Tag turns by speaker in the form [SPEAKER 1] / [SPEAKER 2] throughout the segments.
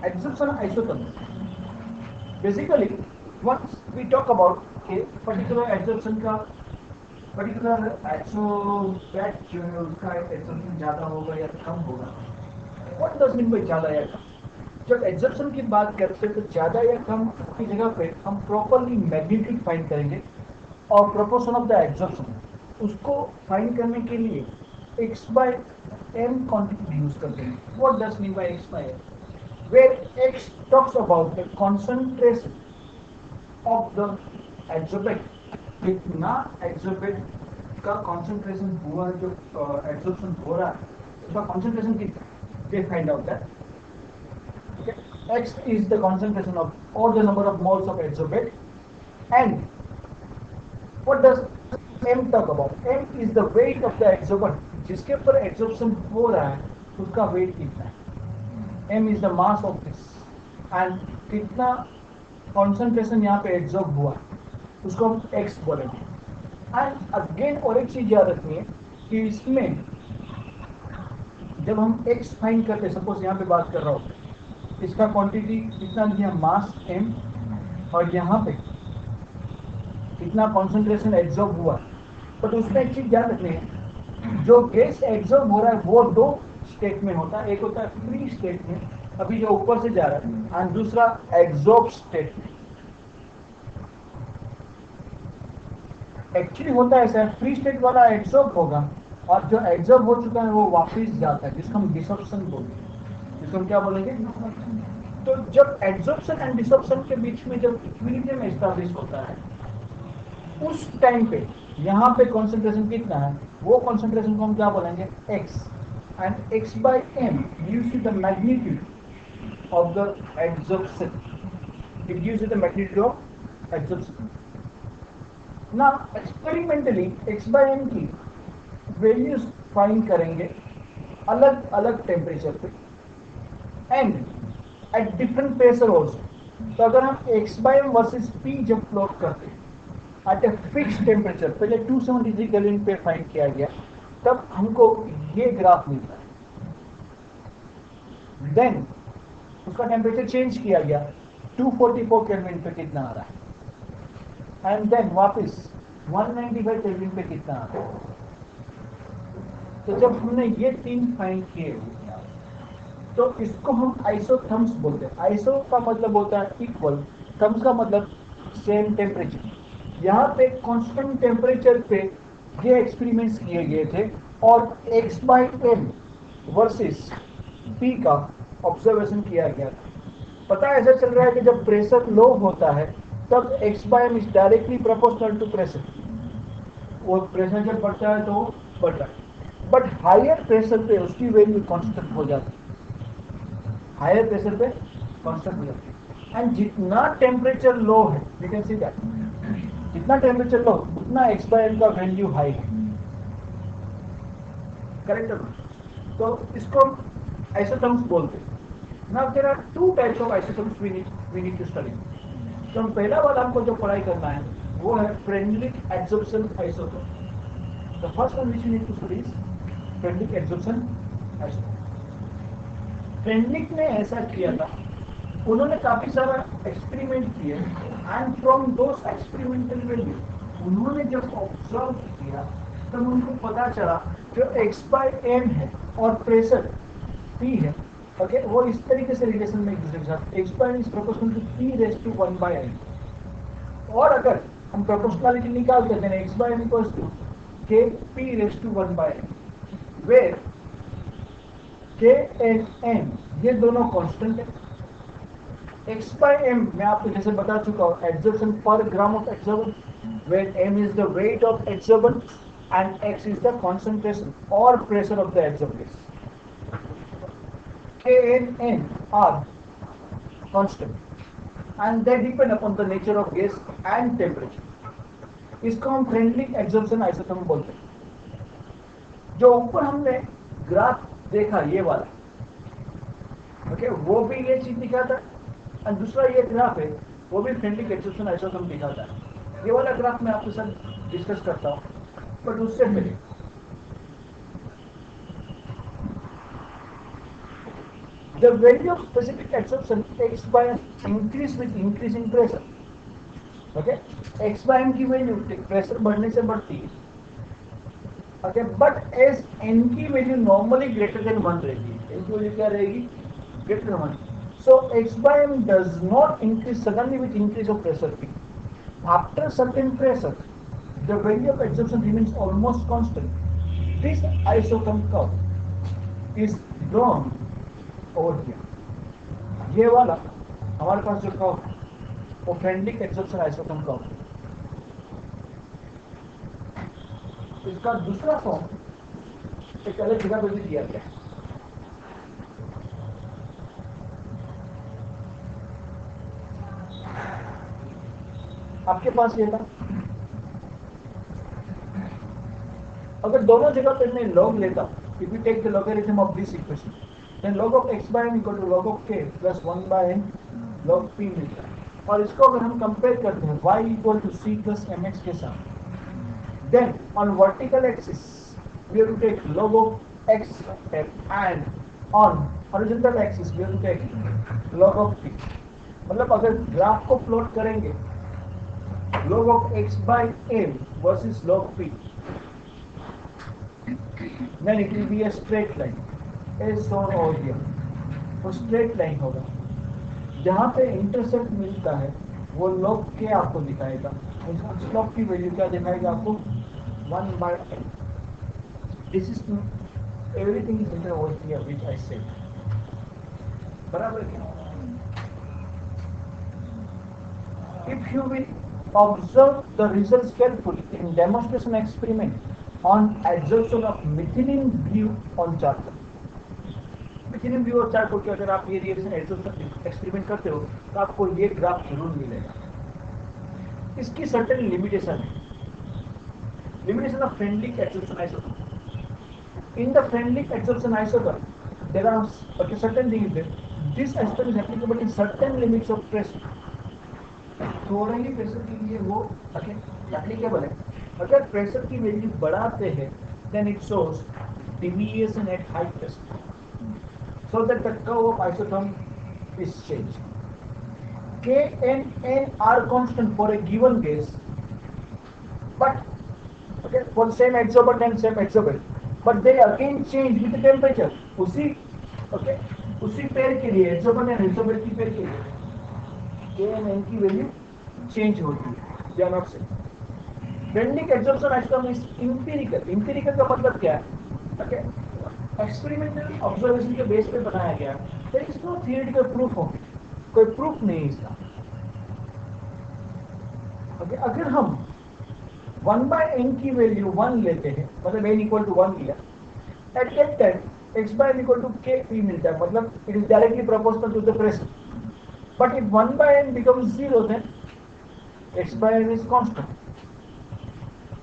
[SPEAKER 1] adsorption isotherms. Basically, once we talk about a particular adsorption का particular exobate जो है उसका adsorption ज़्यादा होगा या कम होगा. What does mean by ज़्यादा या कम? जब एब्जॉर्प्शन की बात करते हैं तो ज़्यादा या कम की जगह पे हम प्रॉपरली मैग्नीट्यूड फाइंड करेंगे और प्रोपोर्शन ऑफ द एब्जॉर्प्शन उसको फाइंड करने के लिए x by m quantity use करते हैं. What does mean by x by m? Where x talks about the concentration of the absorbate. कितना एब्जॉर्बेट का कॉन्सेंट्रेशन हुआ जो एब्जॉर्प्शन हो रहा है उसका कॉन्सेंट्रेशन कितना, they find out that. X is the concentration of or the number of moles of adsorbate, and what does M talk about? M is the weight of the adsorbent. जिसके ऊपर adsorption हो रहा है उसका weight कितना है. M is the mass of this and कितना concentration यहाँ पे adsorb हुआ उसको हम X बोलेंगे. And again और एक चीज याद रखनी है कि इसमें जब हम X फाइंड करते हैं, सपोज यहाँ पे बात कर रहा हूँ इसका क्वांटिटी कितना दिया मास m और यहाँ पे कितना कॉन्सेंट्रेशन एब्जॉर्ब हुआ. बट उसमें एक चीज ध्यान रखनी है, जो गैस एब्जॉर्ब हो रहा है वो दो स्टेट में होता है. एक होता है फ्री स्टेट में अभी जो ऊपर से जा रहा है और दूसरा एब्जॉर्ब स्टेट में. एक्चुअली होता है ऐसा, फ्री स्टेट वाला एब्जॉर्ब होगा और जो एब्जॉर्ब हो चुका है वो वापस जाता है जिसको हम डिसॉर्प्शन बोलते हैं. जिसको हम क्या बोलेंगे? तो जब एब्जॉर्प्शन एंड डिसॉर्प्शन के बीच में जब इक्विलिब्रियम एस्टैब्लिश होता है उस टाइम पे यहाँ पे कॉन्सेंट्रेशन कितना है वो कॉन्सेंट्रेशन को हम क्या बोलेंगे? x. And x by m gives you the magnitude of the absorption. It gives you the magnitude of absorption. Now experimentally x by m की वैल्यूज फाइंड करेंगे अलग अलग टेम्परेचर पे and at different pressure also. तो अगर हम x by m versus p जब plot करते हैं एट ए फिक्स टेम्परेचर, पहले 273 केल्विन पे फाइंड किया गया, तब हमको ये ग्राफ मिलता है. देन उसका टेम्परेचर चेंज किया गया 244 केल्विन पे कितना आ रहा है एंड देन वापस 195 केल्विन पे कितना आ रहा है. तो जब हमने ये तीन फाइंड किए तो इसको हम आइसोथर्म्स बोलते हैं. आइसो का मतलब होता है इक्वल, थर्म्स का मतलब सेम टेम्परेचर. यहाँ पे कांस्टेंट टेम्परेचर पे ये एक्सपेरिमेंट्स किए गए थे और x by m versus p का ऑब्जर्वेशन किया गया था. पता ऐसा चल रहा है कि जब प्रेशर लो होता है तब x by m is directly proportional to pressure. वो प्रेशर जब बढ़ता है तो बढ़ता है, बट हायर प्रेशर पे उसकी वैल्यू कांस्टेंट हो जाती है. हायर प्रेशर पे कांस्टेंट हो जाती है. एंड जितना टेम्परेचर लो है, यू कैन सी दैट, जितना टेम्परेचर लो उतना x by m का वैल्यू हाई है. करेक्ट है? तो इसको आइसोथर्म्स बोलते हैं. Now there are two types of isotherms we need to study. तो हम पहला वाला हमको जो पढ़ाई करना है वो है Freundlich absorption isotherm. The first one which we need to study is Freundlich absorption isotherm. Freundlich ने ऐसा किया था, उन्होंने काफी सारा एक्सपेरिमेंट किए and from those experimental value उन्होंने जब ऑब्जर्व किया तब उनको पता चला जो x by m है और प्रेशर p है, ओके, वो इस तरीके से रिलेशन में एक दूसरे के साथ x by m is proportional to p raised to 1 by n. और अगर हम प्रोपोर्शनलिटी निकाल देते हैं x by m equals to k p raised to 1 by n, where k and m ये दोनों कांस्टेंट है. x by m मैं आपको जैसे बता चुका हूँ एब्जॉर्प्शन पर gram of absorbent, where m is the weight of adsorbent and x is the concentration or pressure of the adsorbent. K and n are constant and they depend upon the nature of gas and temperature. इसको हम friendly absorption isotherm बोलते हैं. जो ऊपर हमने graph देखा ये वाला, ओके, वो भी ये चीज दिखाता है और दूसरा ये ग्राफ है वो भी फ्रेंडली एब्जॉर्प्शन आइसोथर्म दिखाता है. ये वाला ग्राफ मैं आपके साथ डिस्कस करता हूँ, बट उससे पहले The value of specific adsorption x by m increase with increasing pressure. Okay, x by m की वैल्यू प्रेशर बढ़ने से बढ़ती है. Okay, but as n की वैल्यू normally greater than 1 रहती है, n की वैल्यू क्या रहेगी? Greater than 1. So x by m does not increase suddenly with increase of pressure P. After certain pressure, the value of adsorption remains almost constant. This isotherm curve is drawn over here. ये वाला हमारे पास जो curve है वो Freundlich absorption isotone curve है. इसका दूसरा form एक अलग जगह पे भी दिया गया है. आपके पास ये था, अगर दोनों जगह पे मैं लॉग लेता, if you take the logarithm of this equation, then log of x by m equal to log of k plus 1 by n log p मिलता है. और इसको अगर हम कंपेयर करते हैं y equal to c plus mx के साथ, then on vertical axis we have to take log of x and on horizontal axis we have to take log of p. मतलब अगर ग्राफ को प्लॉट करेंगे log of x by m versus log p, then it will be a straight line as shown over here. वो straight line होगा. जहाँ पे intercept मिलता है वो log k आपको दिखाएगा. उस log की वैल्यू क्या दिखाएगा आपको? 1 by n. This is everything is written over here which I said. बराबर क्या? If you will observe the results carefully in demonstration experiment on adsorption of methylene blue on charcoal. methylene blue और charcoal के अगर आप ये reaction adsorption experiment करते हो तो आपको ये ग्राफ जरूर मिलेगा. इसकी सर्टेन लिमिटेशन है. Limitation of Freundlich adsorption isotope. In the Freundlich adsorption isotope, there are certain things there. This isotope is applicable in certain limits of pressure. थोड़ा ही प्रेशर के लिए वो एप्लीकेबल है. अगर प्रेशर की वैल्यू बढ़ाते हैं, then it shows deviation at high pressure, so that the curve of isotope is changed. K and N are constant for a given gas, but okay, for same adsorbent and same adsorbent, but they again change with the temperature. उसी pair के लिए adsorbent and adsorbent की pair के लिए K and N की value change होती है. ध्यान से. Freundlich adsorption isotope is empirical. Empirical का मतलब क्या है? Okay, एक्सपेरिमेंटल ऑब्जर्वेशन के बेस पे बनाया गया. There is no theoretical proof of it. कोई प्रूफ नहीं इसका. Okay, अगर हम 1 by n की वैल्यू 1 लेते हैं, मतलब n equal to 1 लिया, at that time x by n equal to k p मिलता है, मतलब it is directly proportional to the pressure. But if 1 by n becomes 0, then x by n is constant.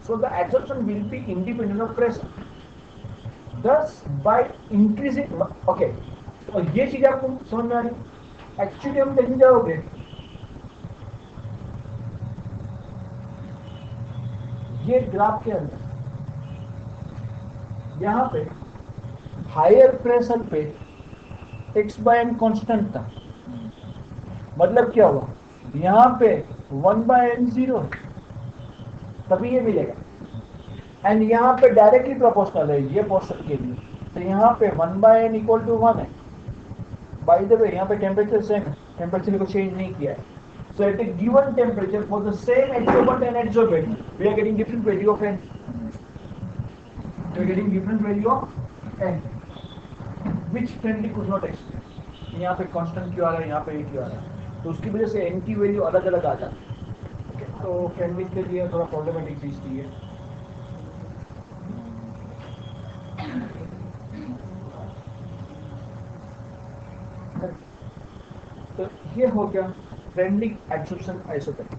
[SPEAKER 1] So the adsorption will be independent of pressure. Thus, by increasing, okay, तो ये चीज आपको समझ में आ रही? एक्चुअली हम देखने जाओगे ये ग्राफ के अंदर, यहाँ पे हायर प्रेशर पे x by n कांस्टेंट था. मतलब क्या हुआ? यहाँ पे 1 by n 0 तभी ये मिलेगा. एंड यहाँ पे डायरेक्टली प्रोपोर्शनल है ये पोर्शन के लिए, तो यहाँ पे 1 by n equal to 1 है. बाय द वे यहाँ पे टेम्परेचर सेम है, टेम्परेचर को चेंज नहीं किया है. So at a given temperature for the same adsorbent and adsorbent, we are getting different value of n. We are getting different value of n, which Freundlich could not explain. यहाँ पे constant क्यों आ रहा है, यहाँ पे ये क्यों आ रहा है, तो उसकी वजह से n की वैल्यू अलग अलग आ जाती है. Okay, तो Freundlich के लिए थोड़ा प्रॉब्लमेटिक चीज थी है. तो ये हो गया Freundlich adsorption isotope.